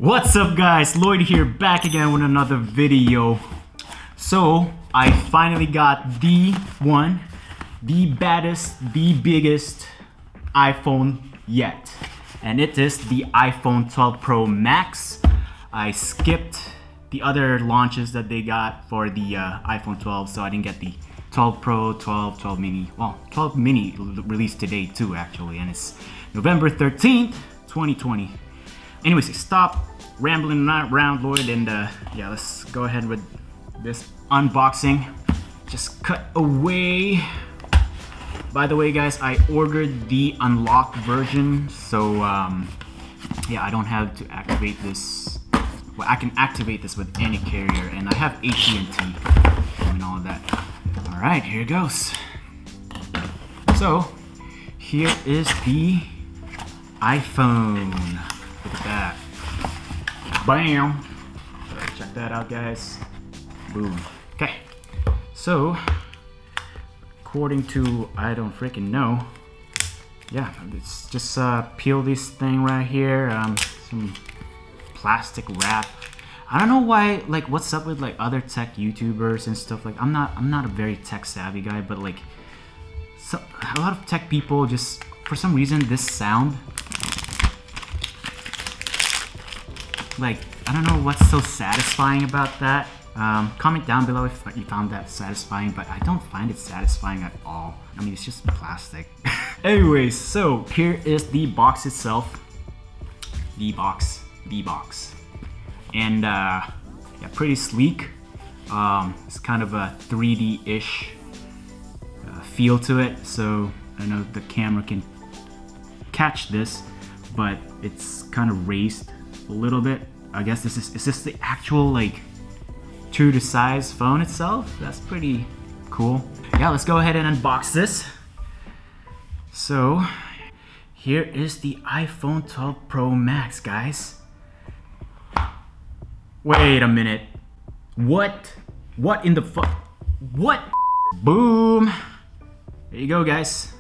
What's up guys, Lloyd here, back again with another video. So I finally got the baddest, the biggest iPhone yet, and it is the iPhone 12 Pro Max. I skipped the other launches that they got for the iPhone 12, so I didn't get the 12 Pro, 12 mini. Well, 12 mini released today too actually, and it's November 13th 2020. Anyways, stop rambling around, Lloyd, and yeah, let's go ahead with this unboxing. Just cut away. By the way, guys, I ordered the unlocked version, so yeah, I don't have to activate this. Well, I can activate this with any carrier, and I have AT&T and all of that. All right, here it goes. So here is the iPhone. Look at that. Bam! Check that out, guys. Boom. Okay. So, according to I don't freaking know. Yeah, let's just peel this thing right here. Some plastic wrap. I don't know why. Like, what's up with like other tech YouTubers and stuff? Like, I'm not a very tech savvy guy, but like, a lot of tech people just for some reason this sound. Like, I don't know what's so satisfying about that. Comment down below if you found that satisfying, but I don't find it satisfying at all. I mean, it's just plastic. Anyways, so here is the box itself. The box. And yeah, pretty sleek. It's kind of a 3D-ish feel to it. So I know the camera can catch this, but it's kind of raised a little bit. I guess is this the actual like true to size phone itself? That's pretty cool. Yeah, let's go ahead and unbox this. So here is the iPhone 12 Pro Max, guys. Wait a minute. What in the fuck? What? Boom. There you go, guys.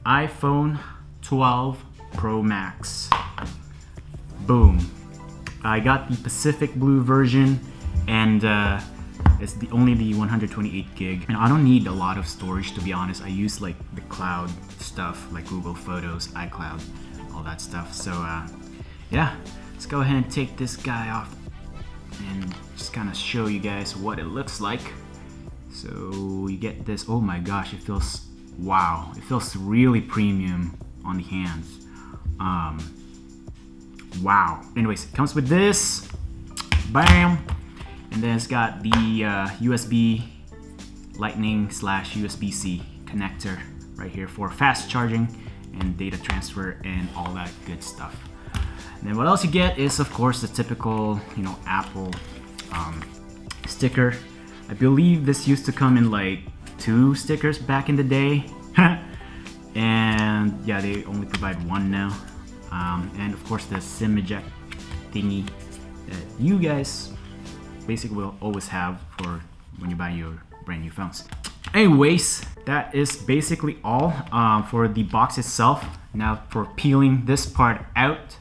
iPhone 12 Pro Max. Boom. I got the Pacific Blue version, and it's only the 128 gig. And I don't need a lot of storage, to be honest. I use like the cloud stuff, like Google Photos, iCloud, all that stuff. So yeah, let's go ahead and take this guy off and just kind of show you guys what it looks like. So you get this. Oh my gosh, it feels, wow, it feels really premium on the hands. Wow. Anyways, it comes with this. Bam. And then it's got the USB Lightning / USB-C connector right here for fast charging and data transfer and all that good stuff. And then what else you get is, of course, the typical, you know, Apple sticker. I believe this used to come in like 2 stickers back in the day. And yeah, they only provide 1 now. And of course the SIM eject thingy that you guys basically will always have for when you buy your brand new phones. Anyways, that is basically all for the box itself. Now for peeling this part out,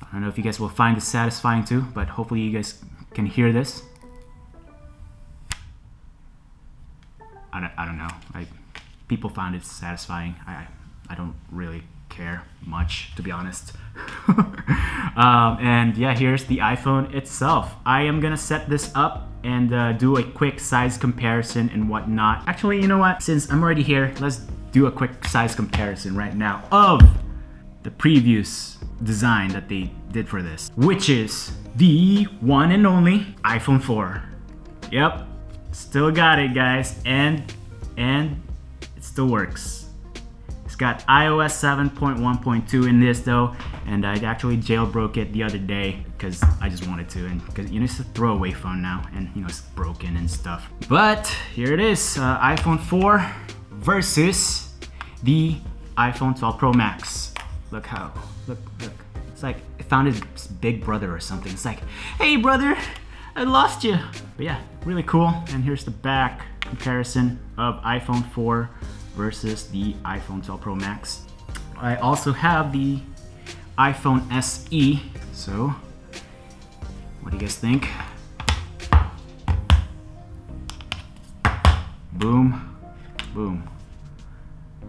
I don't know if you guys will find this satisfying too, but hopefully you guys can hear this. I don't know. People found it satisfying. I don't really care much, to be honest. And yeah, here's the iPhone itself. I am gonna set this up and do a quick size comparison and whatnot. Actually, you know what? Since I'm already here, let's do a quick size comparison right now of the previous design that they did for this, which is the one and only iPhone 4. Yep, still got it, guys, and it still works. It's got iOS 7.1.2 in this though, and I actually jailbroke it the other day because I just wanted to, and because, you know, it's a throwaway phone now, and you know, it's broken and stuff. But here it is, iPhone 4 versus the iPhone 12 Pro Max. Look. It's like it found his big brother or something. It's like, hey brother, I lost you. But yeah, really cool. And here's the back comparison of iPhone 4 versus the iPhone 12 Pro Max. I also have the iPhone SE. So, what do you guys think? Boom, boom.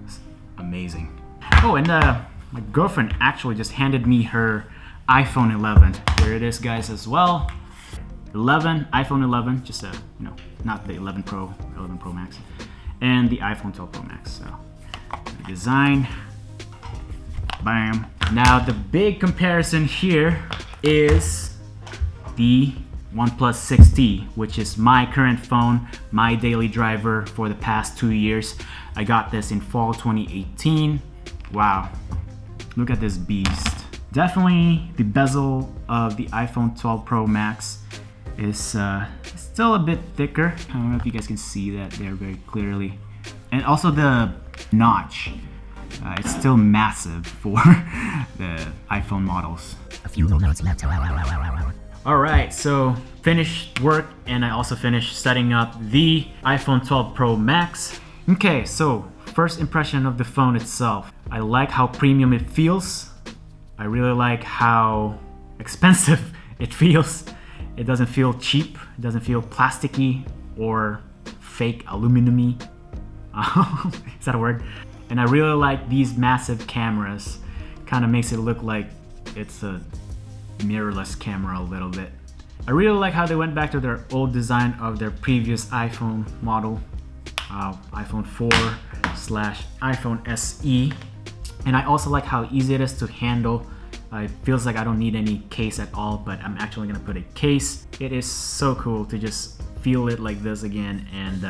It's amazing. Oh, and my girlfriend actually just handed me her iPhone 11. There it is, guys, as well. iPhone 11, just you know, not the 11 Pro, 11 Pro Max, and the iPhone 12 Pro Max. So, the design, bam. Now the big comparison here is the OnePlus 6T, which is my current phone, my daily driver for the past 2 years. I got this in fall 2018. Wow, look at this beast. Definitely the bezel of the iPhone 12 Pro Max is still a bit thicker. I don't know if you guys can see that there very clearly. And also the notch, it's still massive for the iPhone models. A few more minutes left. Alright, so finished work, and I also finished setting up the iPhone 12 Pro Max. Okay, so first impression of the phone itself. I like how premium it feels. I really like how expensive it feels. It doesn't feel cheap, it doesn't feel plasticky or fake aluminum-y. Is that a word? And I really like these massive cameras. Kind of makes it look like it's a mirrorless camera a little bit. I really like how they went back to their old design of their previous iPhone model, iPhone 4/iPhone SE. And I also like how easy it is to handle. It feels like I don't need any case at all, but I'm actually gonna put a case. It is so cool to just feel it like this again, and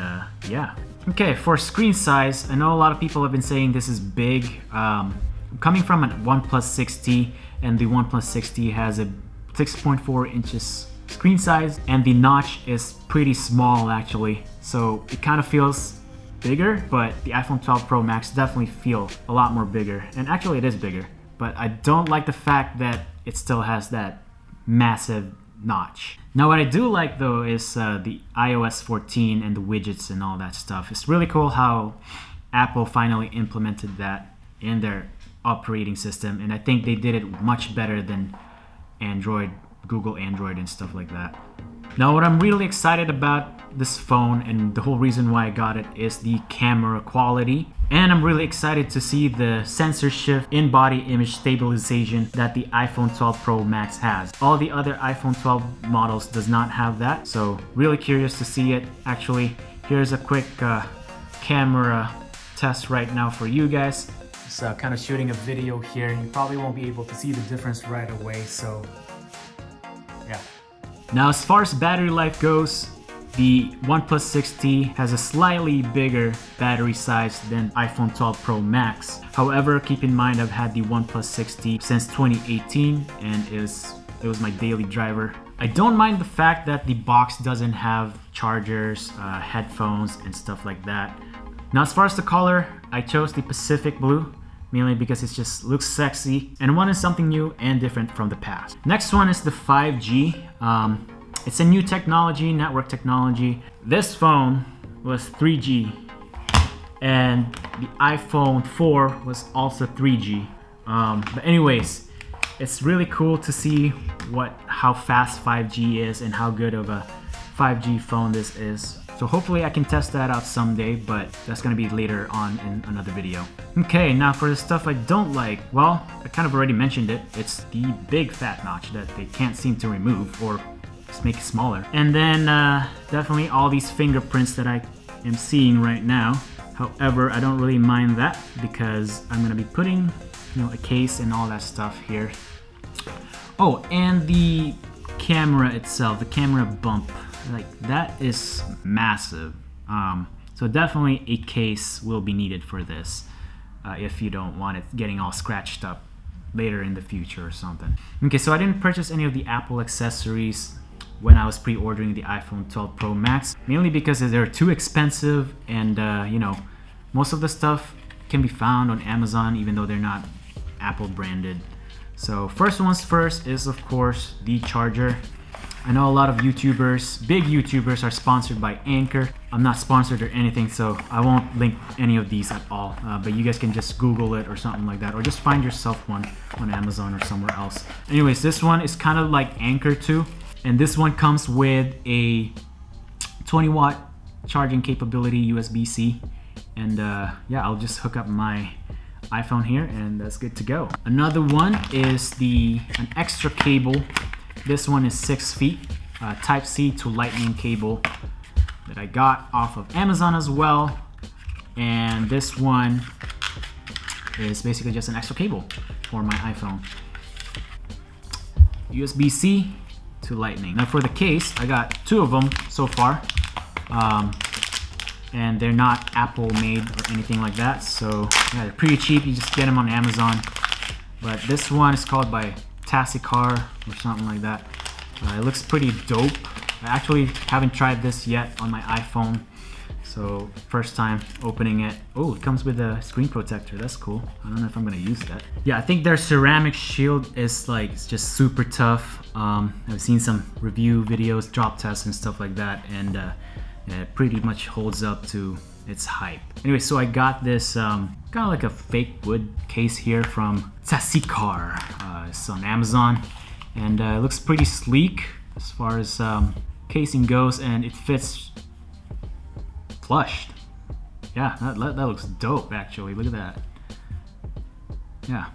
yeah. Okay, for screen size, I know a lot of people have been saying this is big. Coming from a OnePlus 6T, and the OnePlus 6T has a 6.4 inches screen size, and the notch is pretty small actually. So it kind of feels bigger, but the iPhone 12 Pro Max definitely feel a lot more bigger. And actually it is bigger, but I don't like the fact that it still has that massive notch. Now what I do like though is the iOS 14 and the widgets and all that stuff. It's really cool how Apple finally implemented that in their operating system, and I think they did it much better than Android, Google Android and stuff like that. Now what I'm really excited about this phone, and the whole reason why I got it, is the camera quality. And I'm really excited to see the sensor shift in-body image stabilization that the iPhone 12 Pro Max has. All the other iPhone 12 models does not have that, so really curious to see it. Actually, here's a quick camera test right now for you guys. Just kind of shooting a video here. You probably won't be able to see the difference right away, so yeah. Now as far as battery life goes, the OnePlus 6T has a slightly bigger battery size than iPhone 12 Pro Max. However, keep in mind I've had the OnePlus 6T since 2018, and it was my daily driver. I don't mind the fact that the box doesn't have chargers, headphones, and stuff like that. Now as far as the color, I chose the Pacific Blue, mainly because it just looks sexy and wanted something new and different from the past. Next one is the 5G. It's a new technology, network technology. This phone was 3G, and the iPhone 4 was also 3G. But anyways, it's really cool to see how fast 5G is and how good of a 5G phone this is. So hopefully I can test that out someday, but that's gonna be later on in another video. Okay, now for the stuff I don't like, well, I kind of already mentioned it. It's the big fat notch that they can't seem to remove, or just make it smaller. And then definitely all these fingerprints that I am seeing right now. However, I don't really mind that because I'm gonna be putting, a case and all that stuff here. Oh, and the camera itself, the camera bump, like that is massive. So definitely a case will be needed for this if you don't want it getting all scratched up later in the future or something. Okay, so I didn't purchase any of the Apple accessories when I was pre-ordering the iPhone 12 Pro Max, mainly because they're too expensive, and most of the stuff can be found on Amazon even though they're not Apple branded. So first one's first is of course the charger. I know a lot of YouTubers, big YouTubers, are sponsored by Anchor. I'm not sponsored or anything, so I won't link any of these at all. But you guys can just Google it or something like that, or just find yourself one on Amazon or somewhere else. Anyways, this one is kind of like Anchor too, and this one comes with a 20-watt charging capability, USB-C, and yeah, I'll just hook up my iPhone here and that's good to go. Another one is an extra cable. This one is 6 feet, Type-C to Lightning cable that I got off of Amazon as well. And this one is basically just an extra cable for my iPhone. USB-C to Lightning. Now for the case, I got 2 of them so far. And they're not Apple made or anything like that, so yeah, they're pretty cheap. You just get them on Amazon. But this one is called by Tassicar or something like that. It looks pretty dope. I actually haven't tried this yet on my iPhone, so first time opening it. Oh, it comes with a screen protector. That's cool. I don't know if I'm gonna use that. Yeah, I think their ceramic shield is like, it's just super tough. I've seen some review videos, drop tests and stuff like that, and yeah, it pretty much holds up to its hype. Anyway, so I got this kind of like a fake wood case here from Tassicar. It's on Amazon, and it looks pretty sleek as far as casing goes, and it fits flushed. Yeah, that looks dope actually. Look at that. Yeah,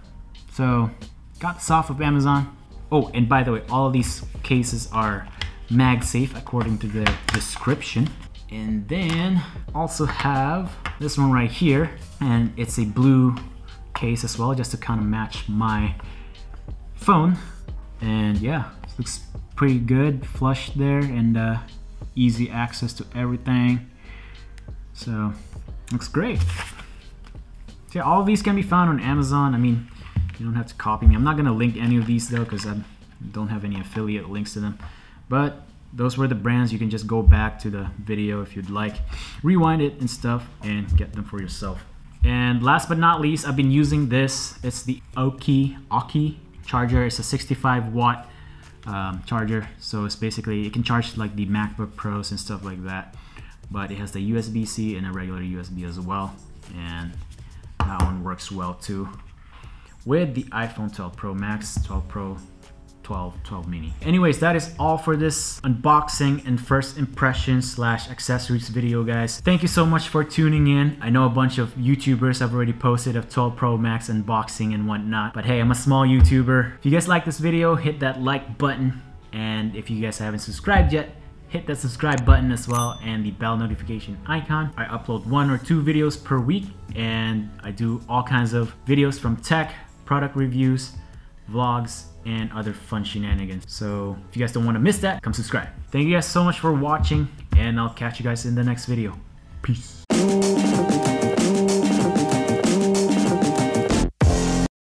so got this off of Amazon. Oh, and by the way, all of these cases are MagSafe according to the description. And then also have this one right here, and it's a blue case as well, just to kind of match my phone. And yeah, it looks pretty good, flush there, and easy access to everything. So looks great. So yeah, all of these can be found on Amazon. I mean, you don't have to copy me. I'm not gonna link any of these though, because I don't have any affiliate links to them. But those were the brands. You can just go back to the video if you'd like, rewind it and stuff, and get them for yourself. And last but not least, I've been using this. It's the Oki charger. It's a 65-watt charger, so it's basically, it can charge like the MacBook Pros and stuff like that, but it has the USB-C and a regular USB as well, and that one works well too with the iPhone 12 Pro Max, 12 Pro, 12 mini. Anyways, that is all for this unboxing and first impressions / accessories video, guys. Thank you so much for tuning in. I know a bunch of YouTubers have already posted of 12 Pro Max unboxing and whatnot, but hey, I'm a small YouTuber. If you guys like this video, hit that like button, and if you guys haven't subscribed yet, hit that subscribe button as well, and the bell notification icon. I upload 1 or 2 videos per week, and I do all kinds of videos from tech, product reviews, vlogs, and other fun shenanigans. So if you guys don't want to miss that, come subscribe. Thank you guys so much for watching, and I'll catch you guys in the next video. Peace.